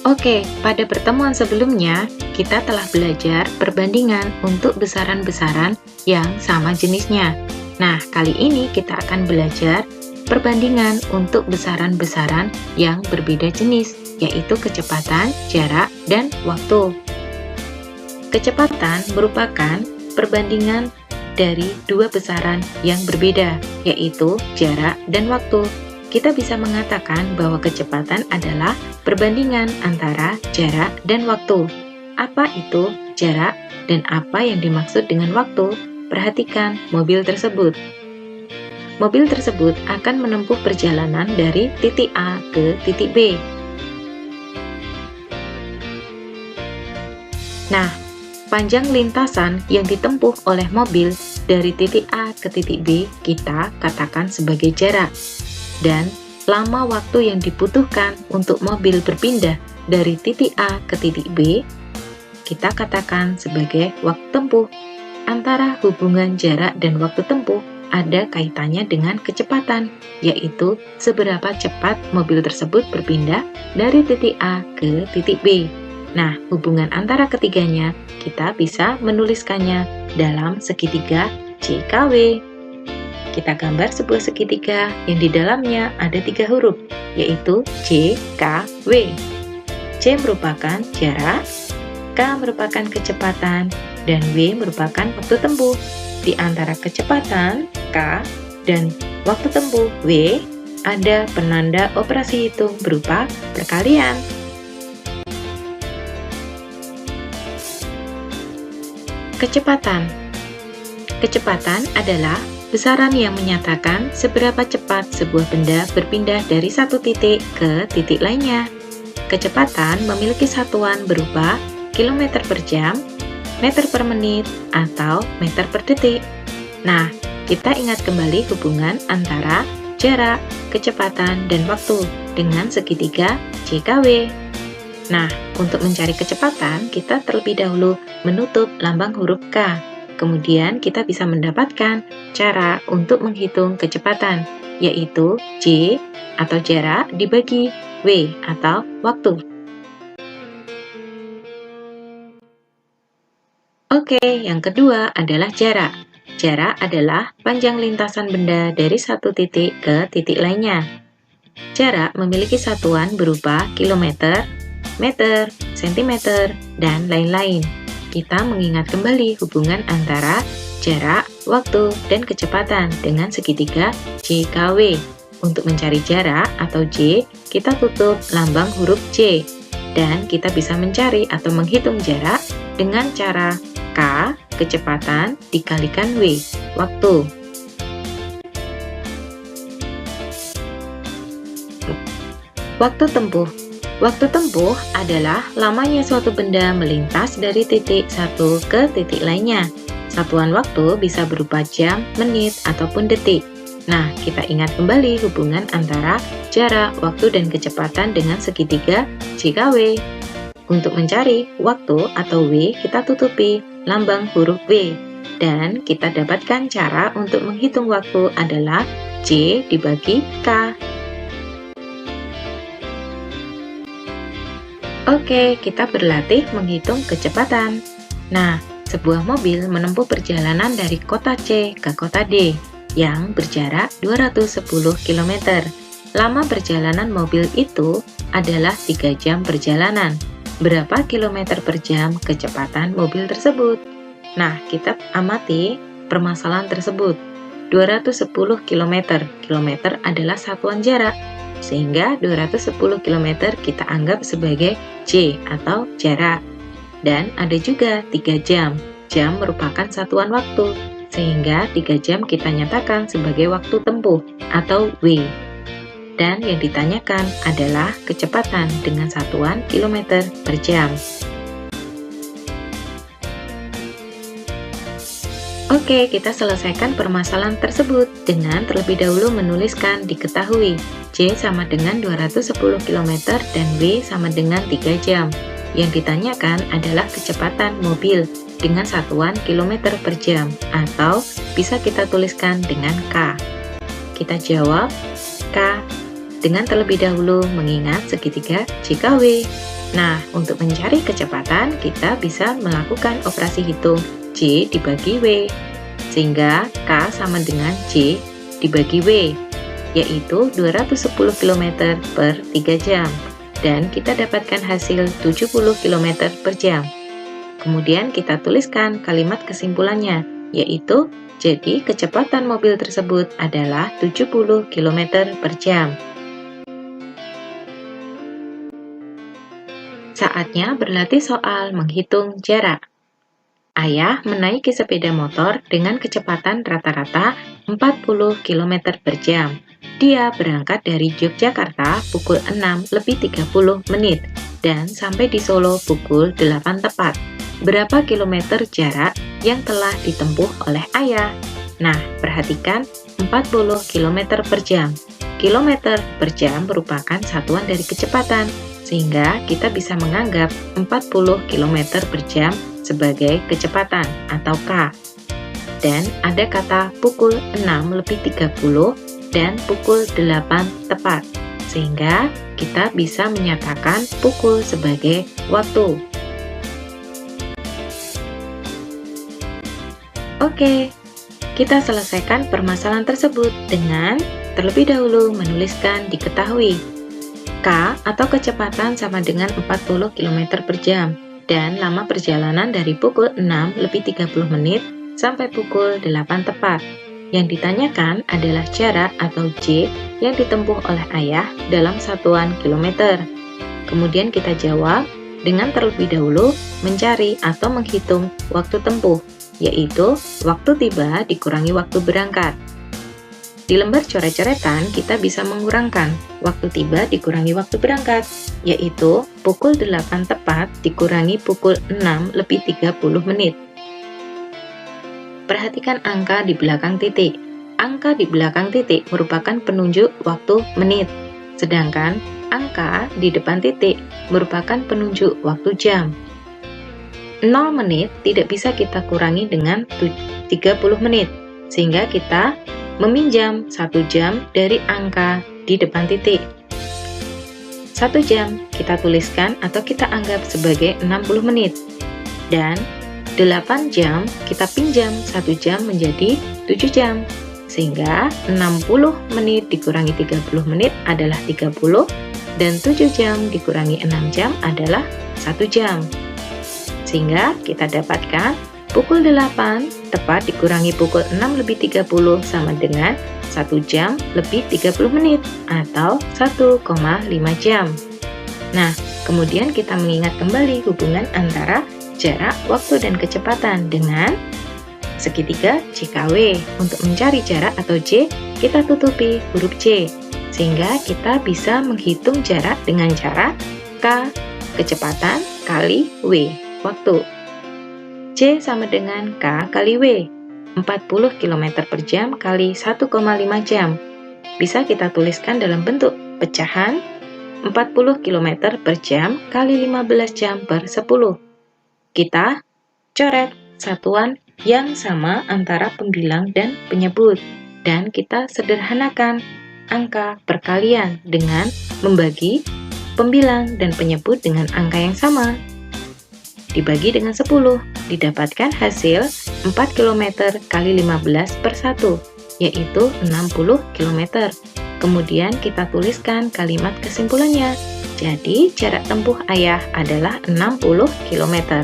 Oke, pada pertemuan sebelumnya, kita telah belajar perbandingan untuk besaran-besaran yang sama jenisnya. Nah, kali ini kita akan belajar perbandingan untuk besaran-besaran yang berbeda jenis, yaitu kecepatan, jarak, dan waktu. Kecepatan merupakan perbandingan dari dua besaran yang berbeda, yaitu jarak dan waktu. Kita bisa mengatakan bahwa kecepatan adalah perbandingan antara jarak dan waktu. Apa itu jarak dan apa yang dimaksud dengan waktu? Perhatikan mobil tersebut. Mobil tersebut akan menempuh perjalanan dari titik A ke titik B. Nah, panjang lintasan yang ditempuh oleh mobil dari titik A ke titik B kita katakan sebagai jarak. Dan lama waktu yang dibutuhkan untuk mobil berpindah dari titik A ke titik B, kita katakan sebagai waktu tempuh. Antara hubungan jarak dan waktu tempuh ada kaitannya dengan kecepatan, yaitu seberapa cepat mobil tersebut berpindah dari titik A ke titik B. Nah, hubungan antara ketiganya kita bisa menuliskannya dalam segitiga JKW. Kita gambar sebuah segitiga yang di dalamnya ada 3 huruf, yaitu J, K, W. J merupakan jarak, K merupakan kecepatan, dan W merupakan waktu tempuh. Di antara kecepatan, K, dan waktu tempuh, W, ada penanda operasi hitung berupa perkalian. Kecepatan. Kecepatan adalah besaran yang menyatakan seberapa cepat sebuah benda berpindah dari satu titik ke titik lainnya. Kecepatan memiliki satuan berupa km per jam, meter per menit, atau meter per detik. Nah, kita ingat kembali hubungan antara jarak, kecepatan, dan waktu dengan segitiga JKW. Nah, untuk mencari kecepatan, kita terlebih dahulu menutup lambang huruf K. Kemudian kita bisa mendapatkan cara untuk menghitung kecepatan, yaitu J atau jarak dibagi W atau waktu. Oke, yang kedua adalah jarak. Jarak adalah panjang lintasan benda dari satu titik ke titik lainnya. Jarak memiliki satuan berupa kilometer, meter, sentimeter, dan lain-lain. Kita mengingat kembali hubungan antara jarak, waktu, dan kecepatan dengan segitiga JKW. Untuk mencari jarak atau J, kita tutup lambang huruf J. Dan kita bisa mencari atau menghitung jarak dengan cara K, kecepatan, dikalikan W, waktu. Waktu tempuh. Waktu tempuh adalah lamanya suatu benda melintas dari titik satu ke titik lainnya. Satuan waktu bisa berupa jam, menit, ataupun detik. Nah, kita ingat kembali hubungan antara jarak, waktu, dan kecepatan dengan segitiga JKW. Untuk mencari waktu atau W, kita tutupi lambang huruf W. Dan kita dapatkan cara untuk menghitung waktu adalah J dibagi K. Oke, kita berlatih menghitung kecepatan. Nah, sebuah mobil menempuh perjalanan dari kota C ke kota D yang berjarak 210 km. Lama perjalanan mobil itu adalah 3 jam perjalanan. Berapa kilometer per jam kecepatan mobil tersebut? Nah, kita amati permasalahan tersebut. 210 km. Kilometer adalah satuan jarak. Sehingga 210 km kita anggap sebagai J atau jarak. Dan ada juga 3 jam. Jam merupakan satuan waktu, sehingga 3 jam kita nyatakan sebagai waktu tempuh atau W. Dan yang ditanyakan adalah kecepatan dengan satuan kilometer per jam. Oke, kita selesaikan permasalahan tersebut dengan terlebih dahulu menuliskan diketahui J sama dengan 210 km dan W sama dengan 3 jam. Yang ditanyakan adalah kecepatan mobil dengan satuan kilometer per jam, atau bisa kita tuliskan dengan K. Kita jawab K dengan terlebih dahulu mengingat segitiga JKW. Nah, untuk mencari kecepatan, kita bisa melakukan operasi hitung J dibagi W, sehingga K sama dengan J dibagi W, yaitu 210 km per 3 jam, dan kita dapatkan hasil 70 km per jam. Kemudian kita tuliskan kalimat kesimpulannya, yaitu jadi kecepatan mobil tersebut adalah 70 km per jam. Saatnya berlatih soal menghitung jarak. Ayah menaiki sepeda motor dengan kecepatan rata-rata 40 km per jam. Dia berangkat dari Yogyakarta pukul 6:30 dan sampai di Solo pukul 8 tepat. Berapa kilometer jarak yang telah ditempuh oleh ayah? Nah, perhatikan 40 km per jam. Kilometer per jam merupakan satuan dari kecepatan, sehingga kita bisa menganggap 40 km per jam sebagai kecepatan atau K. Dan ada kata pukul 6:30 dan pukul 8 tepat, sehingga kita bisa menyatakan pukul sebagai waktu. Oke, kita selesaikan permasalahan tersebut dengan terlebih dahulu menuliskan diketahui. K atau kecepatan sama dengan 40 km per jam dan lama perjalanan dari pukul 6:30 sampai pukul 8 tepat. Yang ditanyakan adalah jarak atau J yang ditempuh oleh ayah dalam satuan kilometer. Kemudian kita jawab dengan terlebih dahulu mencari atau menghitung waktu tempuh, yaitu waktu tiba dikurangi waktu berangkat. Di lembar coret-coretan, kita bisa mengurangkan waktu tiba dikurangi waktu berangkat, yaitu pukul 8 tepat dikurangi pukul 6:30. Perhatikan angka di belakang titik. Angka di belakang titik merupakan penunjuk waktu menit, sedangkan angka di depan titik merupakan penunjuk waktu jam. 0 menit tidak bisa kita kurangi dengan 30 menit, sehingga kita meminjam 1 jam dari angka di depan titik. 1 jam kita tuliskan atau kita anggap sebagai 60 menit. Dan 8 jam kita pinjam 1 jam menjadi 7 jam. Sehingga 60 menit dikurangi 30 menit adalah 30, dan 7 jam dikurangi 6 jam adalah 1 jam. Sehingga kita dapatkan pukul 8 tepat dikurangi pukul 6:30 sama dengan 1 jam lebih 30 menit atau 1,5 jam. Nah, kemudian kita mengingat kembali hubungan antara jarak, waktu, dan kecepatan dengan segitiga JKW. Untuk mencari jarak atau J, kita tutupi huruf J, sehingga kita bisa menghitung jarak dengan cara K, kecepatan, kali W, waktu. J sama dengan K kali W, 40 km per jam kali 1,5 jam. Bisa kita tuliskan dalam bentuk pecahan 40 km per jam kali 15 jam per 10. Kita coret satuan yang sama antara pembilang dan penyebut, dan kita sederhanakan angka perkalian dengan membagi pembilang dan penyebut dengan angka yang sama. Dibagi dengan 10, didapatkan hasil 4 km kali 15 per 1, yaitu 60 km. Kemudian kita tuliskan kalimat kesimpulannya. Jadi, jarak tempuh ayah adalah 60 km.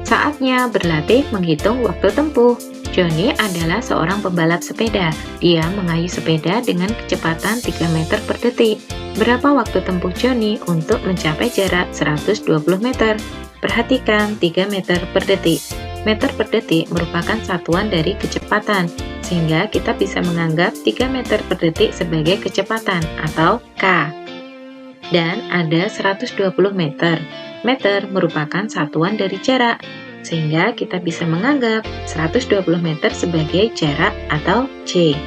Saatnya berlatih menghitung waktu tempuh. Johnny adalah seorang pembalap sepeda. Dia mengayuh sepeda dengan kecepatan 3 meter per detik. Berapa waktu tempuh Johnny untuk mencapai jarak 120 meter? Perhatikan 3 meter per detik. Meter per detik merupakan satuan dari kecepatan, sehingga kita bisa menganggap 3 meter per detik sebagai kecepatan atau K. Dan ada 120 meter. Meter merupakan satuan dari jarak, sehingga kita bisa menganggap 120 meter sebagai jarak atau J.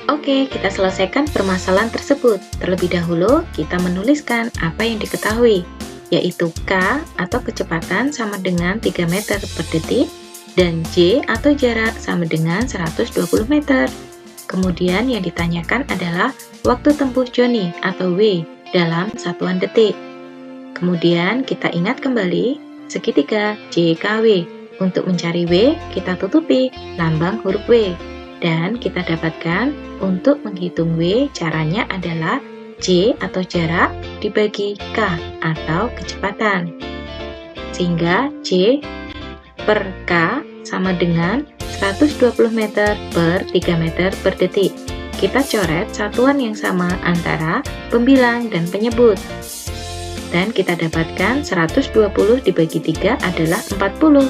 Oke, kita selesaikan permasalahan tersebut. Terlebih dahulu, kita menuliskan apa yang diketahui, yaitu K atau kecepatan sama dengan 3 meter per detik, dan J atau jarak sama dengan 120 meter. Kemudian yang ditanyakan adalah waktu tempuh Joni atau W dalam satuan detik. Kemudian kita ingat kembali segitiga JKW. Untuk mencari W, kita tutupi lambang huruf W. Dan kita dapatkan untuk menghitung W, caranya adalah J atau jarak dibagi K atau kecepatan. Sehingga J per K sama dengan 120 meter per 3 meter per detik. Kita coret satuan yang sama antara pembilang dan penyebut. Dan kita dapatkan 120 dibagi 3 adalah 40.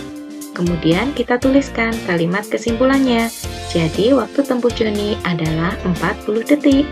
Kemudian kita tuliskan kalimat kesimpulannya. Jadi waktu tempuh Joni adalah 40 detik.